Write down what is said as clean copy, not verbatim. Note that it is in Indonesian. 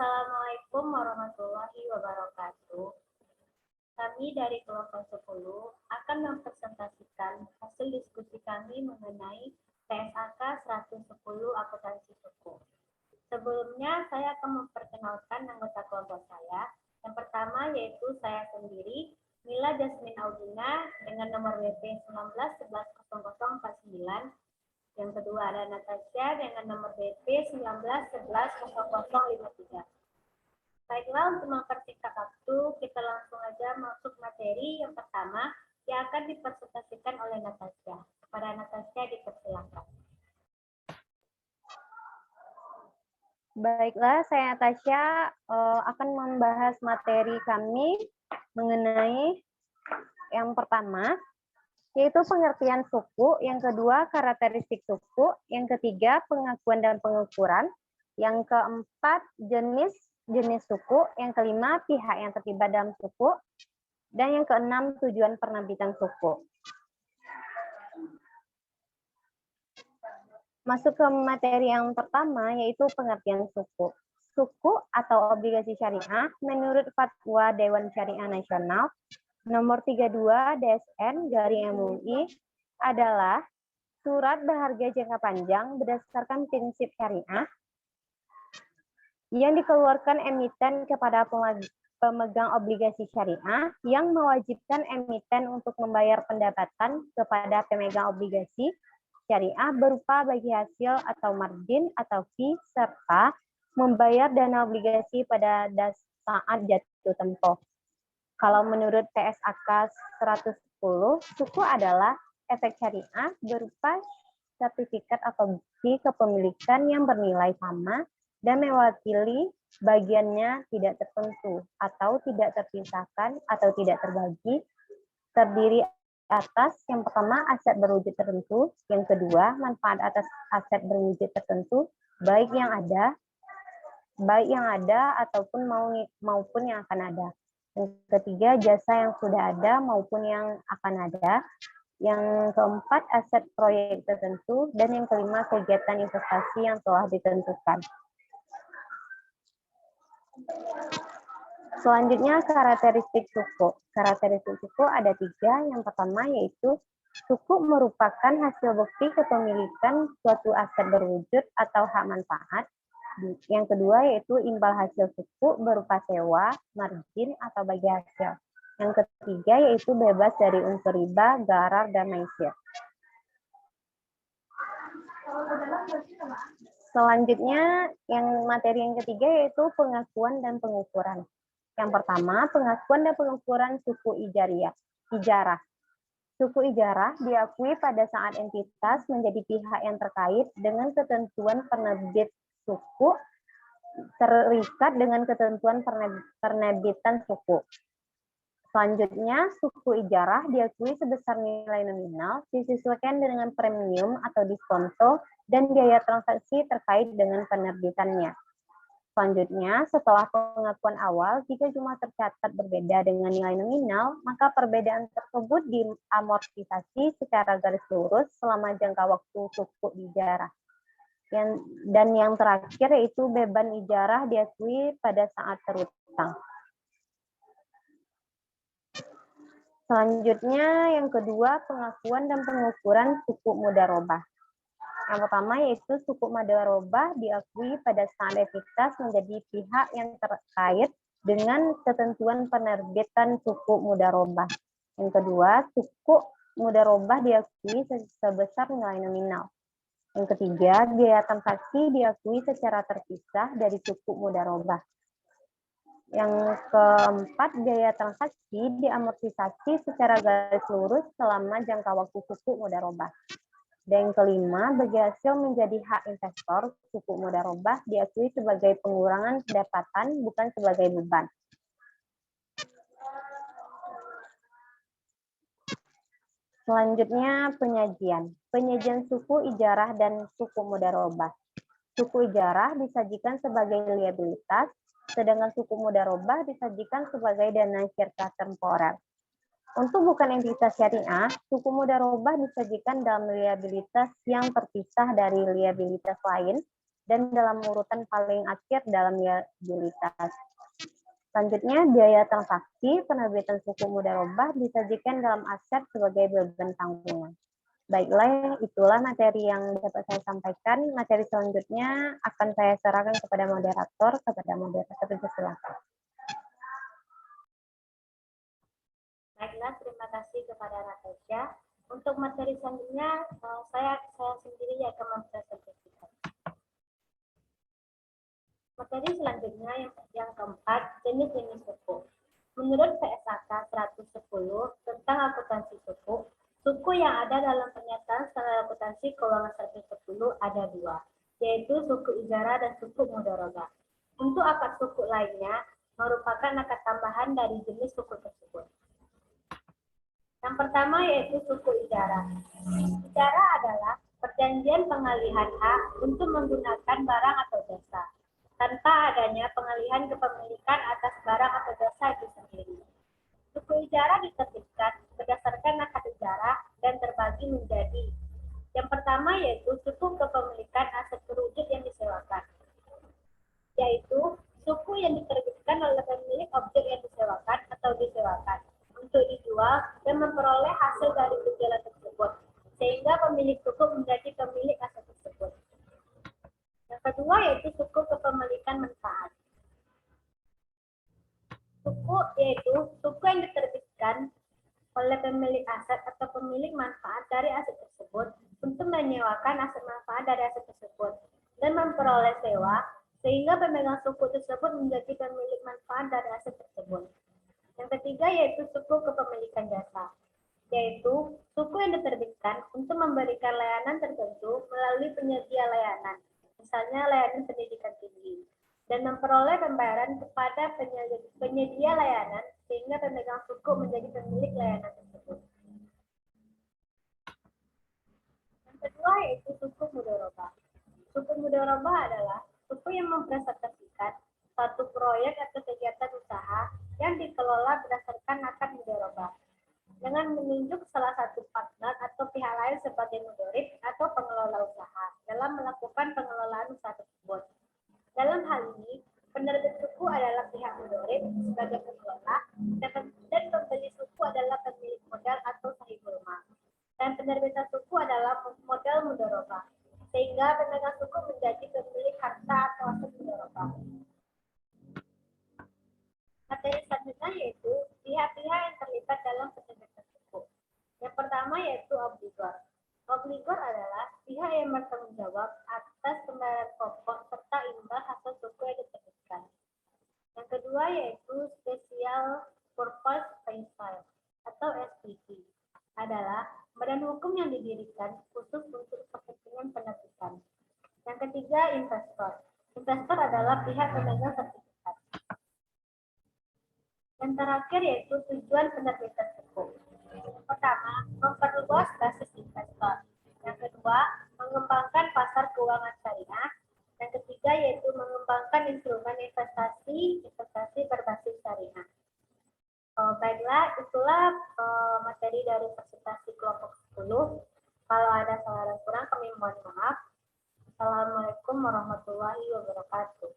Assalamualaikum warahmatullahi wabarakatuh. Kami dari kelompok 10 akan mempresentasikan hasil diskusi kami mengenai PSAK 110 akuntansi suku. Sebelumnya, saya akan memperkenalkan anggota kelompok saya. Yang pertama yaitu saya sendiri, Mila Jasmine Audina dengan nomor WP 19110049. Yang kedua ada Natasha dengan nomor BP 19110053. Baiklah, untuk mempersingkat waktu, kita langsung aja masuk materi yang pertama yang akan dipresentasikan oleh Natasha. Kepada Natasha dipersilakan. Baiklah, saya Natasha akan membahas materi kami mengenai yang pertama, yaitu pengertian suku, yang kedua karakteristik suku, yang ketiga pengakuan dan pengukuran, yang keempat jenis suku, yang kelima pihak yang terlibat dalam suku, dan yang keenam tujuan penerbitan suku. Masuk ke materi yang pertama, yaitu pengertian suku. Suku atau obligasi syariah menurut Fatwa Dewan Syariah Nasional nomor 32 DSN-MUI adalah surat berharga jangka panjang berdasarkan prinsip syariah yang dikeluarkan emiten kepada pemegang obligasi syariah yang mewajibkan emiten untuk membayar pendapatan kepada pemegang obligasi syariah berupa bagi hasil atau margin atau fee serta membayar dana obligasi pada saat jatuh tempo. Kalau menurut PSAK 110, suku adalah efek syariah berupa sertifikat atau bukti kepemilikan yang bernilai sama dan mewakili bagiannya tidak tertentu atau tidak terpisahkan atau tidak terbagi, terdiri atas yang pertama aset berwujud tertentu, yang kedua manfaat atas aset berwujud tertentu, baik yang ada ataupun maupun yang akan ada. Yang ketiga jasa yang sudah ada maupun yang akan ada. Yang keempat aset proyek tertentu, dan yang kelima kegiatan investasi yang telah ditentukan. Selanjutnya karakteristik suku. Karakteristik suku ada 3. Yang pertama yaitu suku merupakan hasil bukti kepemilikan suatu aset berwujud atau hak manfaat. Yang kedua yaitu imbal hasil suku berupa sewa, margin, atau bagi hasil. Yang ketiga yaitu bebas dari unsur riba, gharar, dan maisir. Selanjutnya yang materi yang ketiga yaitu pengakuan dan pengukuran. Yang pertama, pengakuan dan pengukuran suku ijarah. Suku ijarah diakui pada saat entitas menjadi pihak yang terkait dengan ketentuan penerbit suku terikat dengan ketentuan penerbitan suku. Selanjutnya, suku ijarah diakui sebesar nilai nominal disesuaikan dengan premium atau diskonto dan biaya transaksi terkait dengan penerbitannya. Selanjutnya, setelah pengakuan awal, jika jumlah tercatat berbeda dengan nilai nominal, maka perbedaan tersebut diamortisasi secara garis lurus selama jangka waktu suku ijarah. Dan yang terakhir yaitu beban ijarah diakui pada saat terutang. Selanjutnya, yang kedua, pengakuan dan pengukuran suku mudharabah. Yang pertama yaitu suku mudharabah diakui pada saat entitas menjadi pihak yang terkait dengan ketentuan penerbitan suku mudharabah. Yang kedua, suku mudharabah diakui sebesar nilai nominal. Yang ketiga, biaya transaksi diakui secara terpisah dari suku mudharabah. Yang keempat, biaya transaksi diamortisasi secara garis lurus selama jangka waktu suku mudharabah. Dan yang kelima, bagi hasil menjadi hak investor, suku mudharabah diakui sebagai pengurangan pendapatan, bukan sebagai beban. Selanjutnya, penyajian. Penyajian suku ijarah dan suku mudharabah. Suku ijarah disajikan sebagai liabilitas, sedangkan suku mudharabah disajikan sebagai dana syirkah temporer. Untuk bukan entitas syariah, suku mudharabah disajikan dalam liabilitas yang terpisah dari liabilitas lain dan dalam urutan paling akhir dalam liabilitas. Selanjutnya, biaya transaksi penerbitan suku mudharabah disajikan dalam aset sebagai beban tanggungan. Baiklah, itulah materi yang dapat saya sampaikan. Materi selanjutnya akan saya serahkan kepada moderator. Silakan. Baiklah, terima kasih kepada Natasha. Untuk materi selanjutnya, saya sendiri yang akan mempresentasikan. Materi selanjutnya yang keempat, jenis-jenis suku. Menurut PSAK 110 tentang akuntansi suku, suku yang ada dalam pernyataan standar akuntansi keuangan 110 ada dua, yaitu suku ijarah dan suku mudharabah. Untuk akad suku lainnya merupakan akad tambahan dari jenis suku tersebut. Yang pertama yaitu suku ijarah. Ijarah adalah perjanjian pengalihan hak untuk menggunakan barang atau jasa, tanpa adanya pengalihan kepemilikan atas barang atau jasa itu sendiri. Suku ijarah diterbitkan berdasarkan akad ijarah dan terbagi menjadi yang pertama yaitu suku kepemilikan aset terwujud yang disewakan, yaitu suku yang diterbitkan oleh pemilik objek yang disewakan atau disewakan untuk dijual dan memperoleh hasil dari penjualan tersebut, sehingga pemilik suku menjadi pemilik aset tersebut. Yang kedua yaitu suku kepemilikan manfaat. Suku yaitu suku yang diterbitkan oleh pemilik aset atau pemilik manfaat dari aset tersebut untuk menyewakan aset manfaat dari aset tersebut dan memperoleh sewa, sehingga pemegang suku tersebut menjadi pemilik manfaat dari aset tersebut. Yang ketiga yaitu suku kepemilikan jasa, yaitu suku yang diterbitkan untuk memberikan layanan tertentu melalui penyedia layanan, misalnya layanan pendidikan tinggi, dan memperoleh pembayaran kepada penyedia layanan sehingga pemegang suku menjadi pemilik layanan tersebut. Yang kedua yaitu suku mudharabah. Suku mudharabah adalah suku yang mempresentasikan suatu proyek atau kegiatan usaha yang dikelola berdasarkan akad mudharabah dengan menunjuk salah satu partner atau pihak lain sebagai mudharib atau pengelola usaha dalam melakukan pengelolaan usaha tersebut. Dalam hal ini, penerbit suku adalah pihak mudharib sebagai pengelola dan pembeli suku adalah pemilik modal atau sahibul mal. Dan penerbitan suku adalah modal mudharabah, sehingga pemegang suku menjadi pemilik harta atau aset mudharabah. Materi selanjutnya yaitu pihak-pihak yang terlibat dalam penerbitan suku. Yang pertama yaitu obligor. Obligor adalah pihak yang bertanggung jawab atas pembayaran pokok serta imbal hasil suku yang diterbitkan. Yang kedua yaitu Special Purpose Vehicle atau SPV adalah badan hukum yang didirikan khusus untuk kepentingan penerbitan. Yang ketiga investor. Investor adalah pihak pemegang sertifikat. Yang terakhir yaitu tujuan penerbitan suku. Pertama, memperluas basis investor. Yang kedua, mengembangkan pasar keuangan syariah. Yang ketiga yaitu mengembangkan instrumen investasi berbasis syariah. Baiklah, itulah materi dari presentasi kelompok 10. Kalau ada salah dan kurang, kami mohon maaf. Assalamualaikum warahmatullahi wabarakatuh.